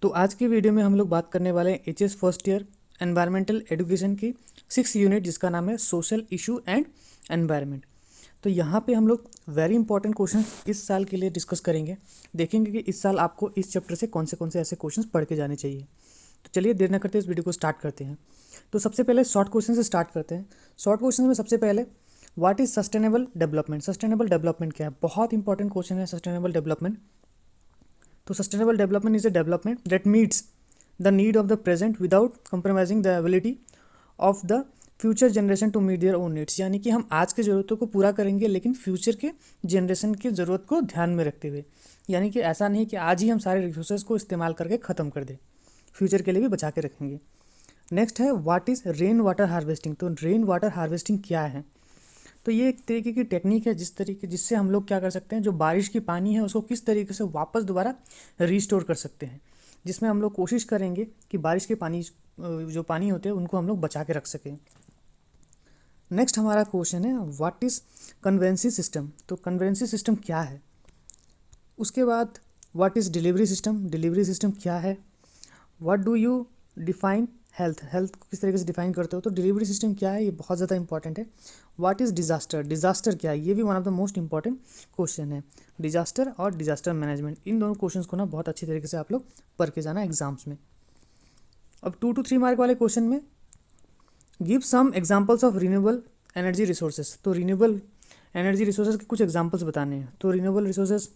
तो आज की वीडियो में हम लोग बात करने वाले हैं HS first year environmental education की 6 यूनिट जिसका नाम है सोशल इशू एंड एनवायरनमेंट। तो यहाँ पे हम लोग वेरी इंपॉर्टेंट क्वेश्चन इस साल के लिए डिस्कस करेंगे। देखेंगे कि इस साल आपको इस चैप्टर से कौन से ऐसे क्वेश्चन पढ़ के जाने चाहिए। तो चलिए देर न करते इस वीडियो को स्टार्ट करते हैं। तो सबसे पहले शॉर्ट क्वेश्चन से स्टार्ट करते हैं। शॉर्ट क्वेश्चन में सबसे पहले what is sustainable development. Sustainable development क्या है? बहुत इंपॉर्टेंट क्वेश्चन है सस्टेनेबल डेवलपमेंट। तो sustainable development is a development that meets the need of the present without compromising the ability of the future generation to meet their own needs. यानी कि हम आज की ज़रूरतों को पूरा करेंगे लेकिन फ्यूचर के जनरेशन की ज़रूरत को ध्यान में रखते हुए। यानी कि ऐसा नहीं कि आज ही हम सारे रिसोर्सेज को इस्तेमाल करके ख़त्म कर दें, फ्यूचर के लिए भी बचा के रखेंगे। नेक्स्ट है what is rain water harvesting. तो रेन वाटर हार्वेस्टिंग क्या है? तो ये एक तरीके की टेक्निक है जिससे हम लोग क्या कर सकते हैं, जो बारिश की पानी है उसको किस तरीके से वापस दोबारा रिस्टोर कर सकते हैं, जिसमें हम लोग कोशिश करेंगे कि बारिश के पानी जो पानी होते हैं उनको हम लोग बचा के रख सकें। नेक्स्ट हमारा क्वेश्चन है व्हाट इज़ कन्वेंसी सिस्टम। तो कन्वेंसी सिस्टम क्या है? उसके बाद what is delivery system. Delivery system क्या है? What do you define health. Health को किस तरीके से डिफाइन करते हो? तो डिलीवरी सिस्टम क्या है, ये बहुत ज़्यादा इंपॉर्टेंट है। What is disaster. डिजास्टर क्या है? ये भी one of the most important question है। डिजास्टर और डिजास्टर मैनेजमेंट, इन दोनों क्वेश्चंस को ना बहुत अच्छी तरीके से आप लोग पढ़ के जाना एग्जाम्स में। अब 2 to 3 मार्क वाले क्वेश्चन में give some examples of renewable energy resources. तो रिन्यूएबल एनर्जी रिसोर्सेज के कुछ एग्जाम्पल्स बताने हैं। तो रिन्यूएबल रिसोर्सेज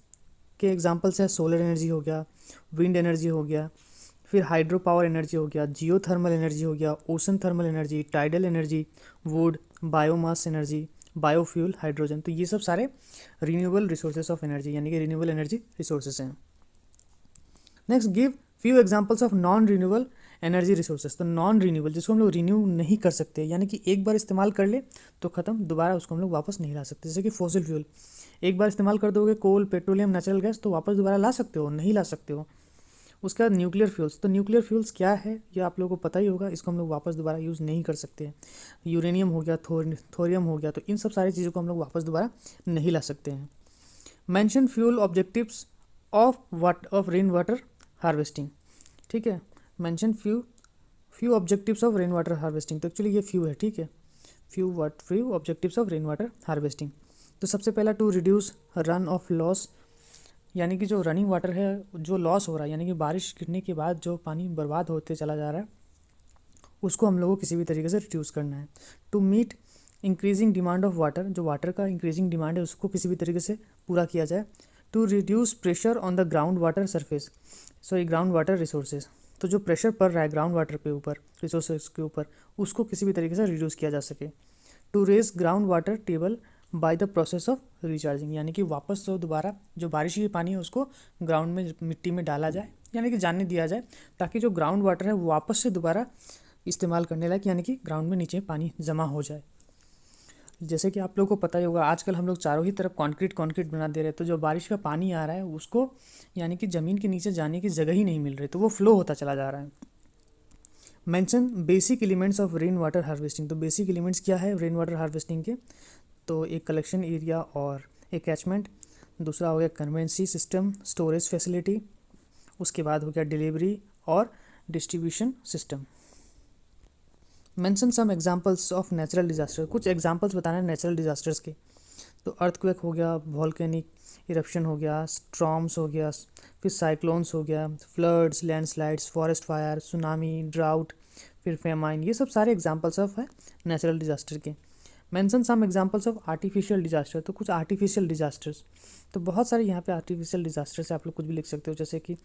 के एग्जाम्पल्स है सोलर एनर्जी हो गया, विंड एनर्जी हो गया, फिर हाइड्रो पावर एनर्जी हो गया, जियो थर्मल एनर्जी हो गया, ocean thermal energy, tidal energy, would, biomass energy, biofuel, hydrogen. तो ये सब सारे रिन्यूएबल रिसोर्सेज ऑफ एनर्जी यानी कि रिन्यूएबल एनर्जी रिसोर्सेज हैं। Next give few examples of non renewable energy resources. तो नॉन रिन्यूएबल जिसको हम लोग रिन्यू नहीं कर सकते, यानी कि एक बार इस्तेमाल कर ले तो ख़त्म, दोबारा उसको हम लोग वापस नहीं ला सकते। जैसे कि फॉसिल फ्यूल, एक बार इस्तेमाल कर दोगे कोल, पेट्रोलियम, नेचुरल गैस, तो वापस दोबारा ला सकते हो? नहीं ला सकते हो। उसके बाद न्यूक्लियर फ्यूल्स। तो न्यूक्लियर फ्यूल्स क्या है ये आप लोगों को पता ही होगा, इसको हम लोग वापस दोबारा यूज़ नहीं कर सकते हैं। यूरेनियम हो गया, थोरियम हो गया, तो इन सब सारी चीज़ों को हम लोग वापस दोबारा नहीं ला सकते हैं। Mention fuel objectives of rain water harvesting. ठीक है, mention few objectives of rain water harvesting. तो एक्चुअली ये फ्यू है, ठीक है, few objectives of rain water harvesting. तो सबसे पहला to reduce run off loss, यानी कि जो रनिंग वाटर है, जो लॉस हो रहा है, यानी कि बारिश गिरने के बाद जो पानी बर्बाद होते चला जा रहा है, उसको हम लोगों को किसी भी तरीके से रिड्यूस करना है। To meet increasing demand of water, जो वाटर का इंक्रीजिंग डिमांड है उसको किसी भी तरीके से पूरा किया जाए। To reduce pressure on the ground water surface, sorry ground water resources. तो जो प्रेशर पड़ रहा है ग्राउंड वाटर पे ऊपर, रिसोर्सेज के ऊपर, उसको किसी भी तरीके से रिड्यूस किया जा सके। To raise ground water table by the process of recharging, यानी कि वापस तो दोबारा जो बारिश की पानी है उसको ग्राउंड में मिट्टी में डाला जाए, यानी कि जाने दिया जाए, ताकि जो ग्राउंड वाटर है वो वापस से दोबारा इस्तेमाल करने लायक, यानी कि ग्राउंड में नीचे पानी जमा हो जाए। जैसे कि आप लोगों को पता ही होगा आजकल हम लोग चारों ही तरफ कंक्रीट बना दे रहे हैं, तो जो बारिश का पानी आ रहा है उसको यानी कि ज़मीन के नीचे जाने की जगह ही नहीं मिल रही, तो वो फ्लो होता चला जा रहा है। Mention basic elements of rain water harvesting. तो बेसिक एलिमेंट्स क्या है रेन वाटर हार्वेस्टिंग के? तो एक कलेक्शन एरिया और एक कैचमेंट, दूसरा हो गया कन्वेंसी सिस्टम, स्टोरेज फैसिलिटी, उसके बाद हो गया डिलीवरी और distribution system. Mention some examples of natural disaster. कुछ एग्जांपल्स बताना है नेचुरल डिजास्टर्स के। तो अर्थक्वेक हो गया, वॉल्केनिक इरप्शन हो गया, स्ट्रॉम्स हो गया, फिर साइक्लोन्स हो गया, floods, landslides, forest fire, tsunami, drought, फिर फेमाइन, ये सब सारे एग्जांपल्स ऑफ है नेचुरल डिजास्टर के। Mention some examples of artificial disaster. तो कुछ आर्टिफिशियल डिजास्टर्स, तो बहुत सारे यहाँ पे आर्टिफिशियल डिजास्टर से आप लोग कुछ भी लिख सकते हो, जैसे कि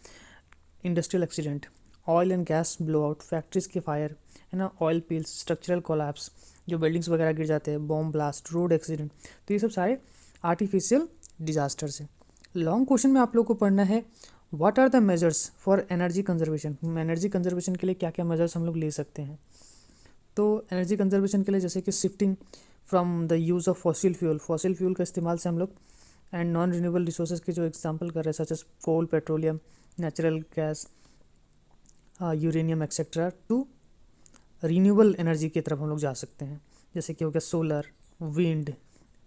industrial accident, oil and gas blow out, factories के फायर है ना, ऑयल पिल्स, स्ट्रक्चरल कोलैप्स, जो बिल्डिंग्स वगैरह गिर जाते हैं, बॉम्ब ब्लास्ट, रोड एक्सीडेंट, तो ये सब सारे आर्टिफिशियल डिजास्टर्स हैं। लॉन्ग क्वेश्चन में आप लोग को पढ़ना है what are the measures for energy conservation. Energy conservation के लिए क्या क्या मेजर्स हम लोग ले सकते हैं? तो एनर्जी कंजर्वेशन के लिए जैसे कि shifting from the use of fossil fuel का इस्तेमाल से हम लोग, एंड नॉन रिन्यूएबल रिसोर्सेज के जो एग्जांपल कर रहे हैं such as coal, petroleum, natural gas, uranium etcetera, to renewable energy की तरफ हम लोग जा सकते हैं, जैसे कि हो गया सोलर, विंड,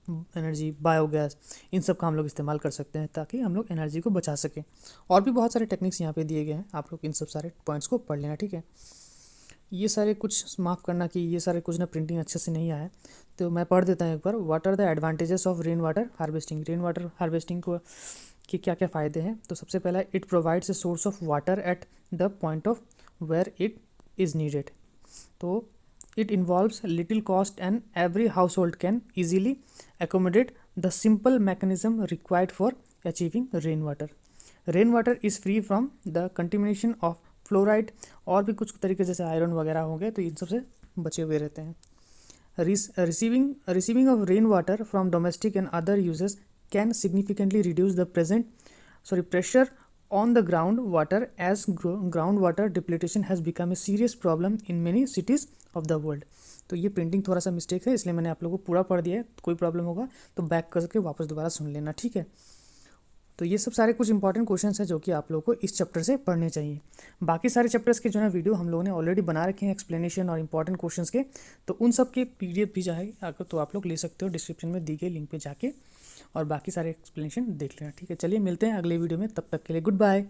एनर्जी, बायोगैस, इन सब का हम लोग इस्तेमाल कर सकते हैं ताकि हम लोग एनर्जी को बचा सकें। और भी बहुत सारे टेक्निक्स यहाँ पे दिए गए हैं, आप लोग इन सब सारे पॉइंट्स को पढ़ लेना, ठीक है। ये सारे कुछ माफ़ करना कि ये सारे कुछ ना प्रिंटिंग अच्छे से नहीं आया है, तो मैं पढ़ देता हूँ एक बार। What are the advantages of rain water harvesting. Rain water harvesting को के क्या क्या फ़ायदे हैं। तो सबसे पहला, it provides a source of water at the point of where it is needed. तो it involves little cost and every household can easily accommodate the simple mechanism required for achieving rain water. Rain water is free from the contamination of fluoride, और भी कुछ तरीके जैसे iron वगैरह होंगे, तो इन सबसे बचे हुए रहते हैं। Receiving of rainwater from domestic and other uses can significantly reduce the pressure on the groundwater, as groundwater depletion has become a serious problem in many cities of the world। तो ये प्रिंटिंग थोड़ा सा mistake है, इसलिए मैंने आप लोगों को पूरा पढ़ दिया है। कोई प्रॉब्लम होगा तो बैक करके वापस दोबारा सुन लेना, ठीक है। तो ये सब सारे कुछ इंपॉर्टेंट क्वेश्चंस हैं जो कि आप लोगों को इस चैप्टर से पढ़ने चाहिए। बाकी सारे चैप्टर्स के जो है वीडियो हम लोगों ने ऑलरेडी बना रखे हैं, एक्सप्लेनेशन और इंपॉर्टेंट क्वेश्चंस के, तो उन सब के PDF भी जाए अगर तो आप लोग ले सकते हो डिस्क्रिप्शन में दी गई लिंक पे जाके, और बाकी सारे एक्सप्लेनेशन देख लेना, ठीक है। चलिए मिलते हैं अगले वीडियो में, तब तक के लिए गुड बाय।